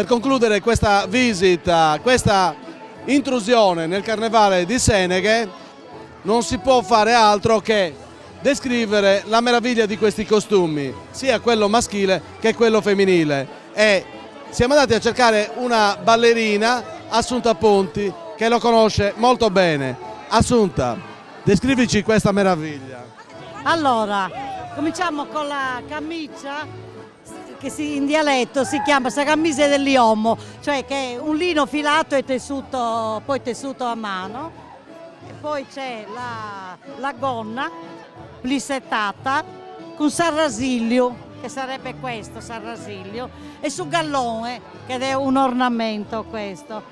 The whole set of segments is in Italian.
per concludere questa visita, questa intrusione nel Carnevale di Seneghe, non si può fare altro che descrivere la meraviglia di questi costumi, sia quello maschile che quello femminile. E siamo andati a cercare una ballerina, Assunta Ponti, che lo conosce molto bene. Assunta, descrivici questa meraviglia. Allora, cominciamo con la camicia, che in dialetto si chiama camisa del liomo, cioè che è un lino filato e tessuto, poi tessuto a mano, e poi c'è la gonna plissettata con sarrasilio, che sarebbe questo sarrasilio, e su gallone, che è un ornamento questo.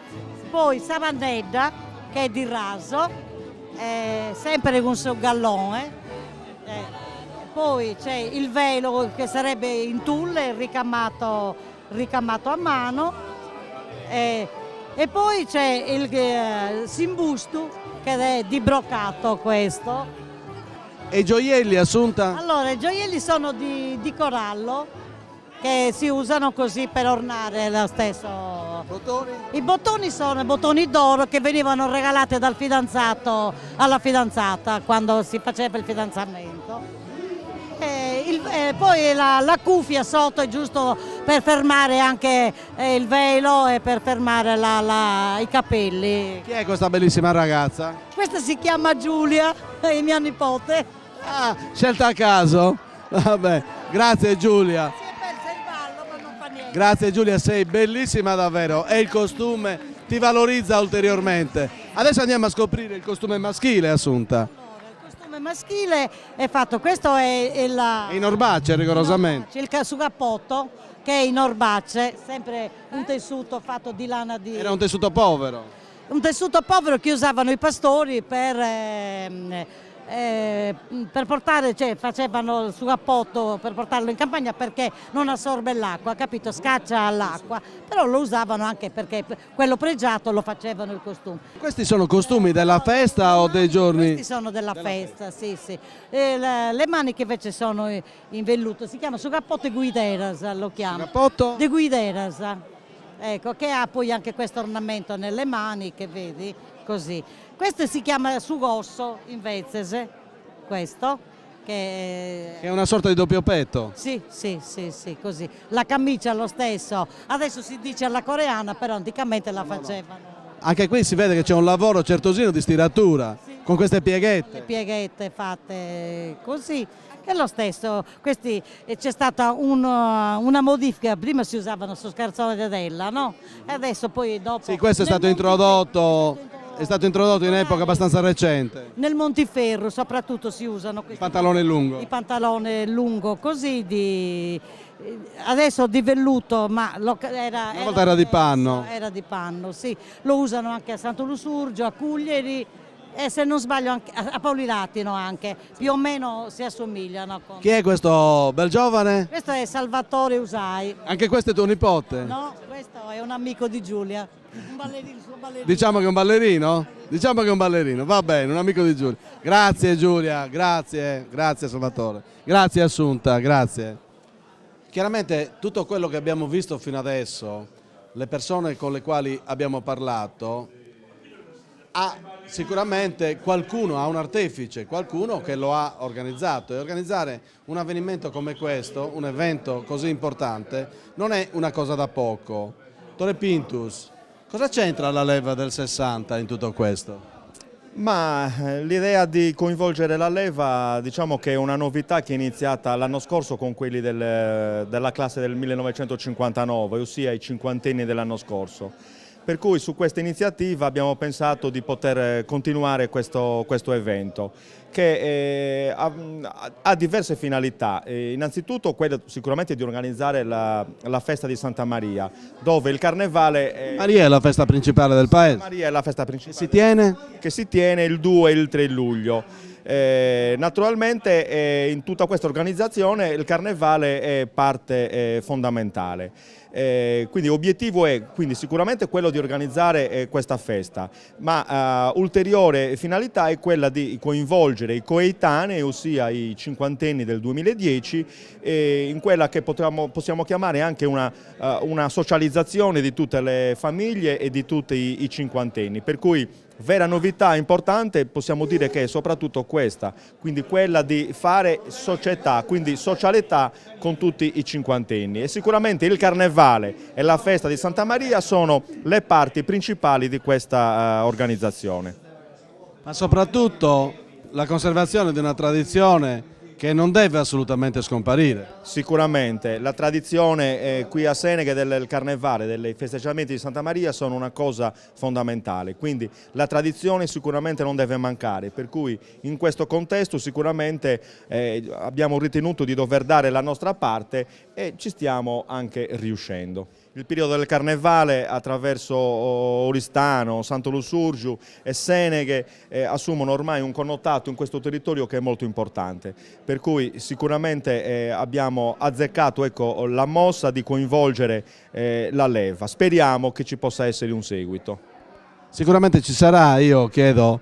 Poi savannedda, che è di raso, sempre con su gallone. Poi c'è il velo, che sarebbe in tulle, ricamato a mano, e poi c'è il simbusto, che è di brocato questo. E i gioielli, Assunta? Allora, i gioielli sono di corallo, che si usano così per ornare lo stesso. Bottoni? I bottoni sono i bottoni d'oro che venivano regalati dal fidanzato alla fidanzata quando si faceva il fidanzamento. Poi la cuffia sotto è giusto per fermare anche il velo e per fermare i capelli. Chi è questa bellissima ragazza? Questa si chiama Giulia, è mia nipote. Ah, scelta a caso? Vabbè, grazie Giulia. Si è persa il ballo, ma non fa niente. Grazie Giulia, sei bellissima davvero e il costume ti valorizza ulteriormente. Adesso andiamo a scoprire il costume maschile, Assunta. Maschile è fatto, questo è in orbace rigorosamente. Il cappotto che è in orbace, sempre un tessuto fatto di lana di... Era un tessuto povero. Un tessuto povero che usavano i pastori per portare, cioè facevano il suo cappotto per portarlo in campagna perché non assorbe l'acqua, capito? Scaccia l'acqua, però lo usavano anche perché quello pregiato lo facevano il costume. Questi sono costumi della festa o dei giorni? Questi sono della festa, sì, sì. Le maniche invece sono in velluto, si chiama su cappotto e guideras, lo chiamo. Cappotto? De guideras, ecco, che ha poi anche questo ornamento nelle maniche, vedi, così. Questo si chiama sugosso in vezese, questo, che è una sorta di doppio petto. Sì, sì, sì, sì, così. La camicia lo stesso, adesso si dice alla coreana, però anticamente la facevano. Anche qui si vede che c'è un lavoro certosino di stiratura, sì, con queste pieghette. Le pieghette fatte così. È lo stesso, c'è stata una modifica, prima si usavano su scarzone d'edella, no? E adesso poi dopo... Sì, questo è stato introdotto. È stato introdotto in epoca abbastanza recente. Nel Montiferru soprattutto si usano questi pantalone lungo. I pantaloni lungo così adesso di velluto, ma una volta era di panno. Era di panno, sì. Lo usano anche a Santo Lussurgio, a Cuglieri e se non sbaglio anche a Paulilatino anche, più o meno si assomigliano. Chi è questo bel giovane? Questo è Salvatore Usai. Anche questo è tuo nipote? No, questo è un amico di Giulia. Un ballerino, Diciamo che è un ballerino? Diciamo che è un ballerino, va bene, un amico di Giulia. Grazie Giulia, grazie Salvatore. Grazie Assunta, grazie. Chiaramente tutto quello che abbiamo visto fino adesso, le persone con le quali abbiamo parlato, sicuramente qualcuno ha un artefice, qualcuno che lo ha organizzato, e organizzare un avvenimento come questo, un evento così importante, non è una cosa da poco. Tore Pintus, cosa c'entra la leva del 60 in tutto questo? Ma l'idea di coinvolgere la leva, diciamo che è una novità che è iniziata l'anno scorso con quelli della classe del 1959, ossia i cinquantenni dell'anno scorso. Per cui su questa iniziativa abbiamo pensato di poter continuare questo evento, che ha diverse finalità. Innanzitutto quella sicuramente di organizzare la festa di Santa Maria, dove il carnevale... Maria è la festa principale del paese. Maria è la festa principale. Si tiene? Che si tiene il 2 e il 3 luglio. Naturalmente in tutta questa organizzazione il carnevale è parte fondamentale. Quindi l'obiettivo è sicuramente quello di organizzare questa festa, ma ulteriore finalità è quella di coinvolgere i coetanei, ossia i cinquantenni del 2010, in quella che possiamo chiamare anche una socializzazione di tutte le famiglie e di tutti i cinquantenni, per cui vera novità importante possiamo dire che è soprattutto questa, quindi quella di fare società, quindi socialità con tutti i cinquantenni, e sicuramente il Carnevale e la festa di Santa Maria sono le parti principali di questa organizzazione. Ma soprattutto la conservazione di una tradizione che non deve assolutamente scomparire. Sicuramente, la tradizione qui a Senega del Carnevale, dei festeggiamenti di Santa Maria sono una cosa fondamentale, quindi la tradizione sicuramente non deve mancare, per cui in questo contesto sicuramente abbiamo ritenuto di dover dare la nostra parte e ci stiamo anche riuscendo. Il periodo del Carnevale attraverso Oristano, Santo Lussurgiu e Seneghe assumono ormai un connotato in questo territorio che è molto importante, per cui sicuramente abbiamo azzeccato la mossa di coinvolgere la leva. Speriamo che ci possa essere un seguito. Sicuramente ci sarà. Io chiedo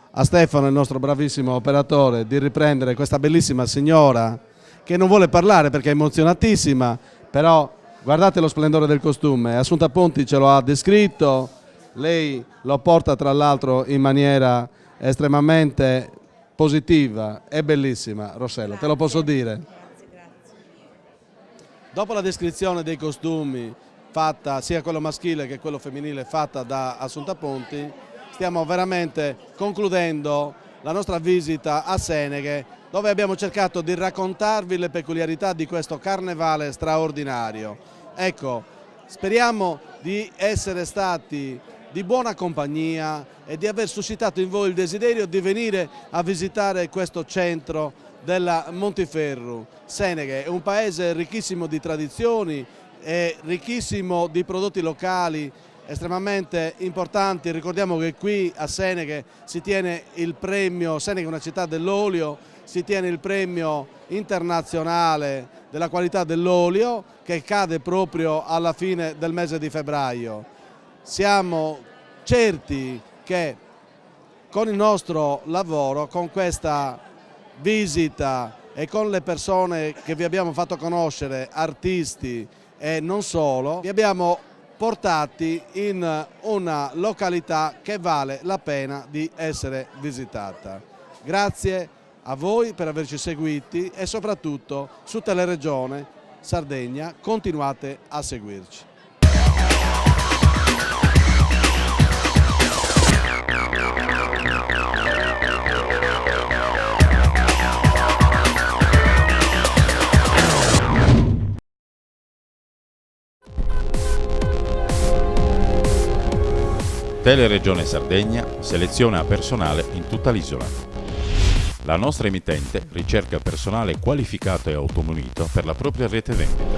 a Stefano, il nostro bravissimo operatore, di riprendere questa bellissima signora che non vuole parlare perché è emozionatissima, però guardate lo splendore del costume. Assunta Ponti ce lo ha descritto, lei lo porta tra l'altro in maniera estremamente positiva, è bellissima. Rossella, te lo posso dire? Grazie. Dopo la descrizione dei costumi fatta, sia quello maschile che quello femminile, fatta da Assunta Ponti, stiamo veramente concludendo la nostra visita a Seneghe, dove abbiamo cercato di raccontarvi le peculiarità di questo carnevale straordinario. Ecco, speriamo di essere stati di buona compagnia e di aver suscitato in voi il desiderio di venire a visitare questo centro della Montiferru. Seneghe è un paese ricchissimo di tradizioni e ricchissimo di prodotti locali estremamente importanti. Ricordiamo che qui a Seneghe si tiene il premio, Seneghe è una città dell'olio, si tiene il premio internazionale della qualità dell'olio che cade proprio alla fine del mese di febbraio. Siamo certi che con il nostro lavoro, con questa visita e con le persone che vi abbiamo fatto conoscere, artisti e non solo, vi abbiamo portati in una località che vale la pena di essere visitata. Grazie a voi per averci seguiti e soprattutto su Teleregione Sardegna continuate a seguirci. Teleregione Sardegna seleziona personale in tutta l'isola. La nostra emittente ricerca personale qualificato e automunito per la propria rete vendita.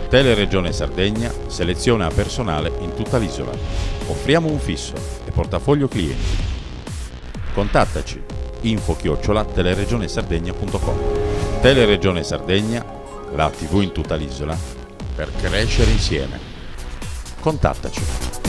Teleregione Sardegna seleziona personale in tutta l'isola. Offriamo un fisso e portafoglio clienti. Contattaci info@teleregionesardegna.com. Teleregione Sardegna, la TV in tutta l'isola, per crescere insieme. Contattaci.